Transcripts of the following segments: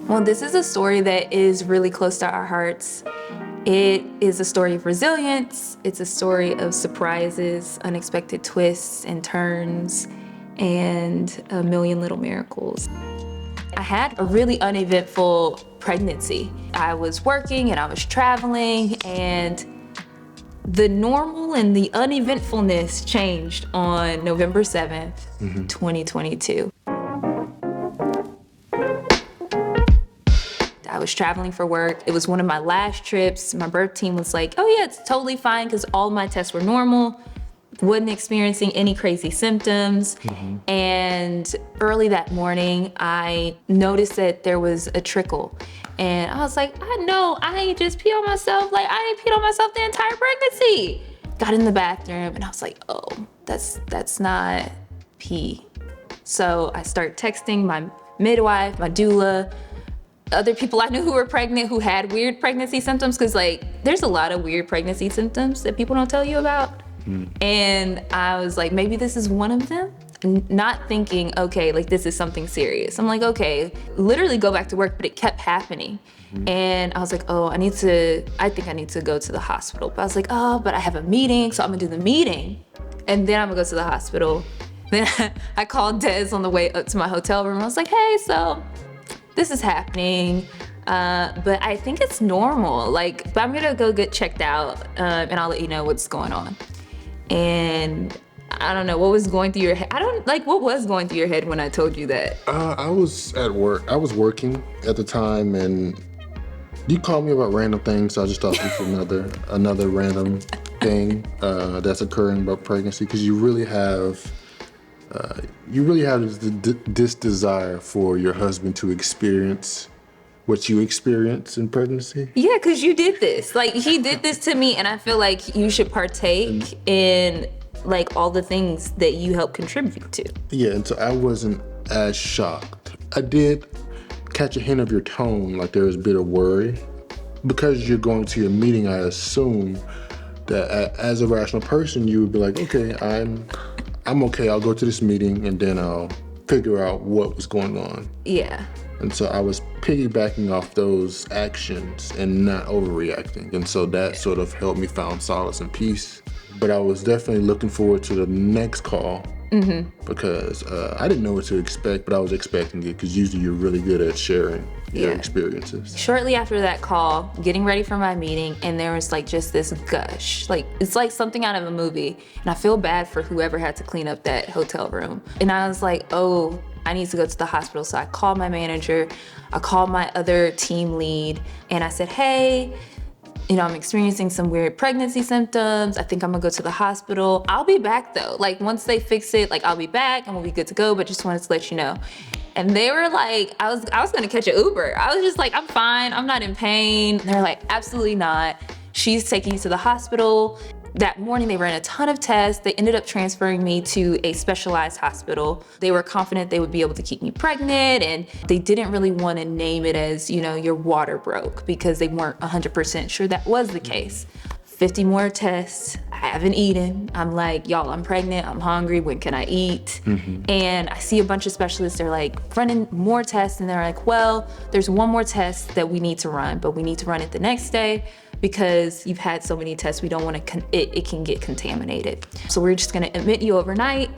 Well, this is a story that is really close to our hearts. It is a story of resilience. It's a story of surprises, unexpected twists and turns, and a million little miracles. I had a really uneventful pregnancy. I was working and I was traveling, and the normal and the uneventfulness changed on November 7th, 2022. I was traveling for work. It was one of my last trips. My birth team was like, oh yeah, it's totally fine because all my tests were normal. Wasn't experiencing any crazy symptoms. And early that morning, I noticed that there was a trickle. And I was like, I know, I ain't just peed on myself. Like, I ain't peed on myself the entire pregnancy. Got in the bathroom and I was like, oh, that's not pee. So I start texting my midwife, my doula, other people I knew who were pregnant who had weird pregnancy symptoms, because like there's a lot of weird pregnancy symptoms that people don't tell you about. And I was like, maybe this is one of them. Not thinking, okay, like this is something serious. I'm like, okay, literally go back to work, but it kept happening. And I was like, oh, I think I need to go to the hospital. But I was like, oh, but I have a meeting, so I'm gonna do the meeting. And then I'm gonna go to the hospital. Then I called Des on the way up to my hotel room. I was like, hey, so this is happening, but I think it's normal. Like, but I'm gonna go get checked out, and I'll let you know what's going on. And I don't know what was going through your head. What was going through your head when I told you that? I was at work. I was working at the time, and you called me about random things. So I just thought this was another random thing that's occurring about pregnancy, because you really have this desire for your husband to experience what you experience in pregnancy. Yeah, because you did this. Like, he did this to me, and I feel like you should partake in like all the things that you help contribute to. Yeah, and so I wasn't as shocked. I did catch a hint of your tone, like there was a bit of worry. Because you're going to your meeting, I assume that as a rational person, you would be like, okay, I'm okay, I'll go to this meeting and then I'll figure out what was going on. Yeah. And so I was piggybacking off those actions and not overreacting. And so that sort of helped me find solace and peace. But I was definitely looking forward to the next call because I didn't know what to expect, but I was expecting it, because usually you're really good at sharing your experiences. Shortly after that call, getting ready for my meeting, and there was like just this gush. Like, it's like something out of a movie. And I feel bad for whoever had to clean up that hotel room. And I was like, oh, I need to go to the hospital. So I called my manager, I called my other team lead, and I said, hey, I'm experiencing some weird pregnancy symptoms. I think I'm gonna go to the hospital. I'll be back though. Like, once they fix it, like I'll be back and we'll be good to go, but just wanted to let you know. And they were like, I was gonna catch an Uber. I was just like, I'm fine, I'm not in pain. And they're like, absolutely not. She's taking you to the hospital. That morning, they ran a ton of tests. They ended up transferring me to a specialized hospital. They were confident they would be able to keep me pregnant, and they didn't really want to name it as, your water broke, because they weren't 100% sure that was the case. 50 more tests, I haven't eaten. I'm like, y'all, I'm pregnant, I'm hungry, when can I eat? And I see a bunch of specialists, they're like running more tests, and they're like, well, there's one more test that we need to run, but we need to run it the next day, because you've had so many tests, we don't want to, it can get contaminated. So we're just gonna admit you overnight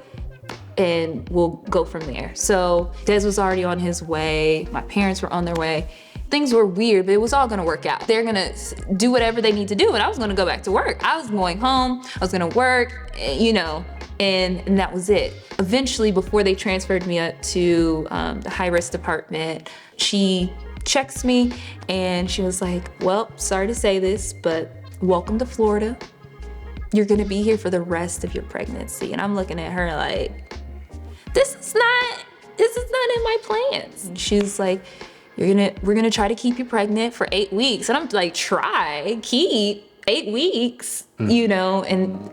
and we'll go from there. So Des was already on his way, my parents were on their way. Things were weird, but it was all gonna work out. They're gonna do whatever they need to do, and I was gonna go back to work. I was going home, I was gonna work, and that was it. Eventually, before they transferred me up to the high-risk department, she checks me and she was like, well, sorry to say this, but welcome to Florida. You're gonna be here for the rest of your pregnancy. And I'm looking at her like, this is not in my plans. And she's like, we're gonna try to keep you pregnant for 8 weeks. And I'm like, keep 8 weeks, and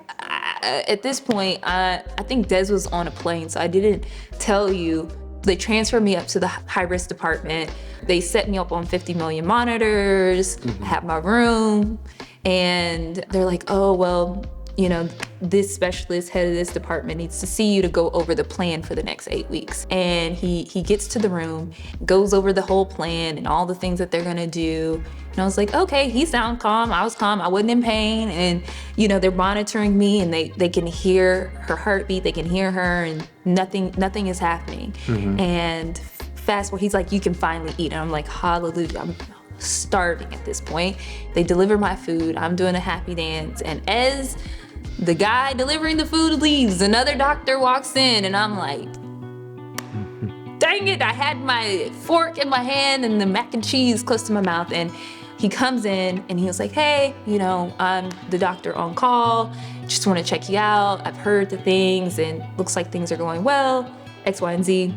at this point, I think Des was on a plane, so I didn't tell you. They transferred me up to the high-risk department. They set me up on 50 million monitors. I have my room, and they're like, oh, well, this specialist, head of this department, needs to see you to go over the plan for the next 8 weeks. And he gets to the room, goes over the whole plan and all the things that they're gonna do. And I was like, okay, he sounded calm, I was calm, I wasn't in pain. And they're monitoring me, and they can hear her heartbeat, they can hear her, and nothing is happening. And fast forward, he's like, you can finally eat. And I'm like, hallelujah, I'm starving at this point. They deliver my food, I'm doing a happy dance, and as the guy delivering the food leaves, another doctor walks in, and I'm like, dang it, I had my fork in my hand and the mac and cheese close to my mouth. And he comes in and he was like, hey, I'm the doctor on call, just want to check you out, I've heard the things and looks like things are going well, X, Y, and Z.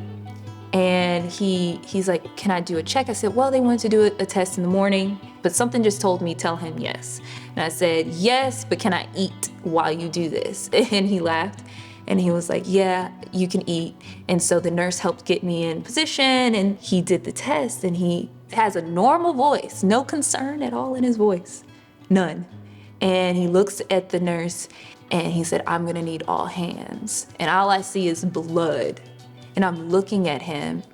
And he's like, can I do a check? I said, well, they wanted to do a test in the morning, but something just told me, tell him yes. And I said, yes, but can I eat while you do this? And he laughed, and he was like, yeah, you can eat. And so the nurse helped get me in position, and he did the test, and he has a normal voice, no concern at all in his voice, none. And he looks at the nurse, and he said, I'm gonna need all hands. And all I see is blood. And I'm looking at him,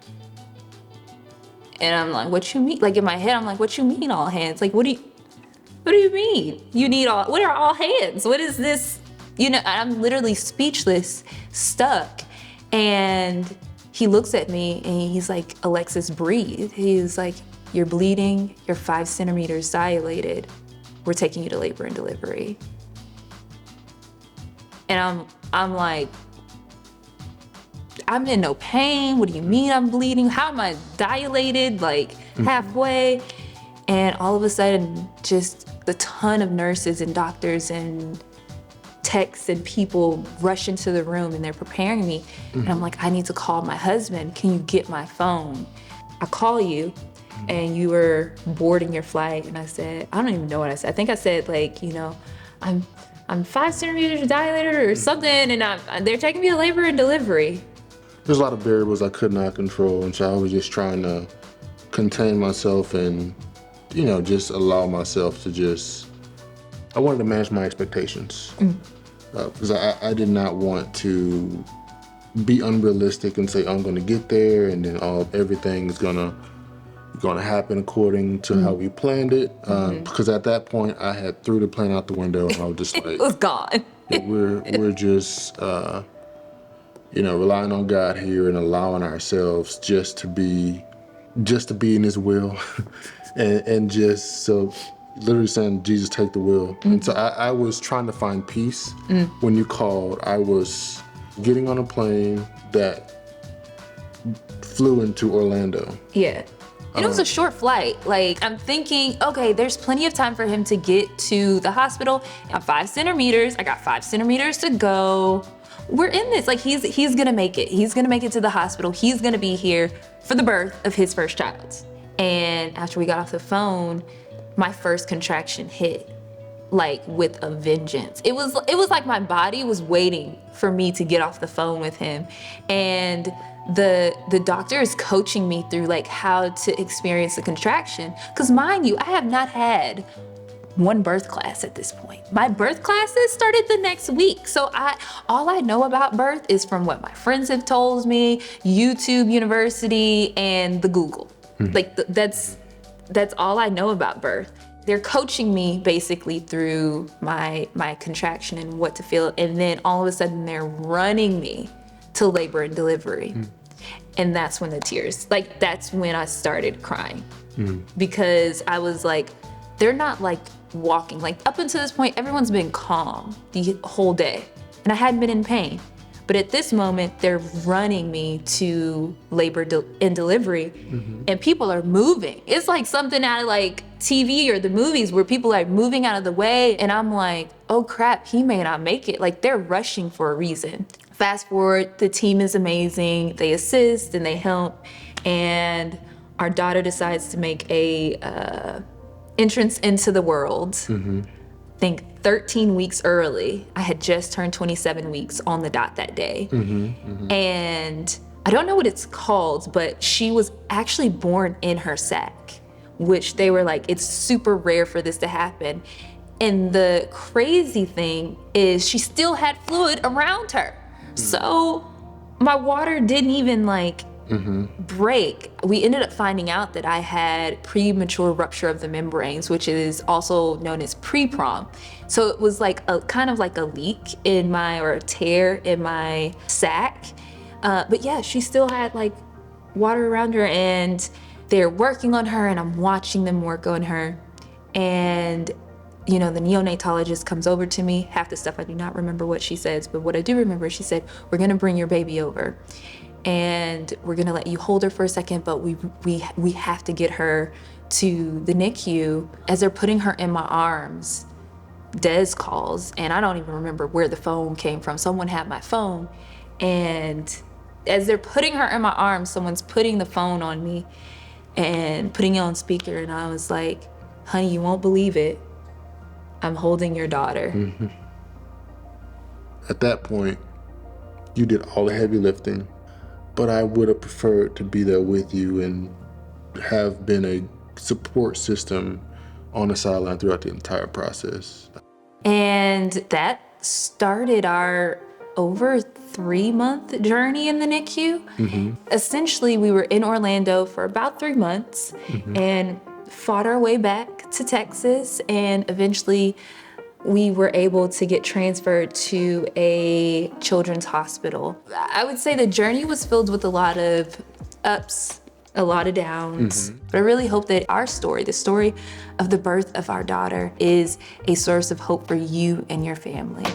and I'm like, what you mean? Like, in my head, I'm like, what you mean all hands? Like, what do you mean? You need what are all hands? What is this? I'm literally speechless, stuck. And he looks at me and he's like, Alexis, breathe. He's like, you're bleeding, you're 5 centimeters dilated. We're taking you to labor and delivery. And I'm like, I'm in no pain. What do you mean I'm bleeding? How am I dilated, like halfway? And all of a sudden, just a ton of nurses and doctors and techs and people rush into the room, and they're preparing me. And I'm like, I need to call my husband. Can you get my phone? I call you, and you were boarding your flight. And I said, I don't even know what I said. I think I said, like, I'm 5 centimeters dilated or something, and they're taking me to labor and delivery. There's a lot of variables I could not control, and so I was just trying to contain myself and, just allow myself to I wanted to manage my expectations. Because I did not want to be unrealistic and say, I'm gonna get there and then everything is gonna happen according to how we planned it. Because at that point, I had threw the plan out the window, and I was just like, it was gone. We're just, relying on God here and allowing ourselves just to be in His will, and just so literally saying, Jesus, take the wheel. And so I was trying to find peace. When you called, I was getting on a plane that flew into Orlando. Yeah. And it was a short flight. Like, I'm thinking, okay, there's plenty of time for him to get to the hospital. I'm 5 centimeters. I got 5 centimeters to go. We're in this. Like, he's gonna make it. He's gonna make it to the hospital. He's gonna be here for the birth of his first child. And after we got off the phone, my first contraction hit, like, with a vengeance. It was like my body was waiting for me to get off the phone with him. And the doctor is coaching me through, like, how to experience the contraction. Because mind you, I have not had one birth class at this point. My birth classes started the next week. So all I know about birth is from what my friends have told me, YouTube University, and the Google. Like, that's all I know about birth. They're coaching me basically through my contraction and what to feel. And then all of a sudden they're running me to labor and delivery. And that's when that's when I started crying. Because I was like, they're not like walking. Like, up until this point, everyone's been calm the whole day. And I hadn't been in pain. But at this moment, they're running me to labor and delivery, and people are moving. It's like something out of like TV or the movies where people are moving out of the way, and I'm like, oh crap, he may not make it. Like, they're rushing for a reason. Fast forward, the team is amazing. They assist and they help, and our daughter decides to make a entrance into the world. I think 13 weeks early. I had just turned 27 weeks on the dot that day. And I don't know what it's called, but she was actually born in her sac, which they were like, it's super rare for this to happen. And the crazy thing is she still had fluid around her. So my water didn't even like break. We ended up finding out that I had premature rupture of the membranes, which is also known as pre-prom. So it was like a kind of like a leak in my, or a tear in my sac. But yeah, she still had like water around her, and they're working on her, and I'm watching them work on her. And you know, the neonatologist comes over to me. Half the stuff I do not remember what she says, but what I do remember, she said, "We're gonna bring your baby over, and we're gonna let you hold her for a second, but we have to get her to the NICU." As they're putting her in my arms, Des calls, and I don't even remember where the phone came from. Someone had my phone, and as they're putting her in my arms, someone's putting the phone on me and putting it on speaker, and I was like, "Honey, you won't believe it. I'm holding your daughter." At that point, you did all the heavy lifting, but I would have preferred to be there with you and have been a support system on the sideline throughout the entire process. And that started our over 3-month journey in the NICU. Essentially, we were in Orlando for about 3 months and fought our way back to Texas, and eventually we were able to get transferred to a children's hospital. I would say the journey was filled with a lot of ups, a lot of downs. But I really hope that our story, the story of the birth of our daughter, is a source of hope for you and your family.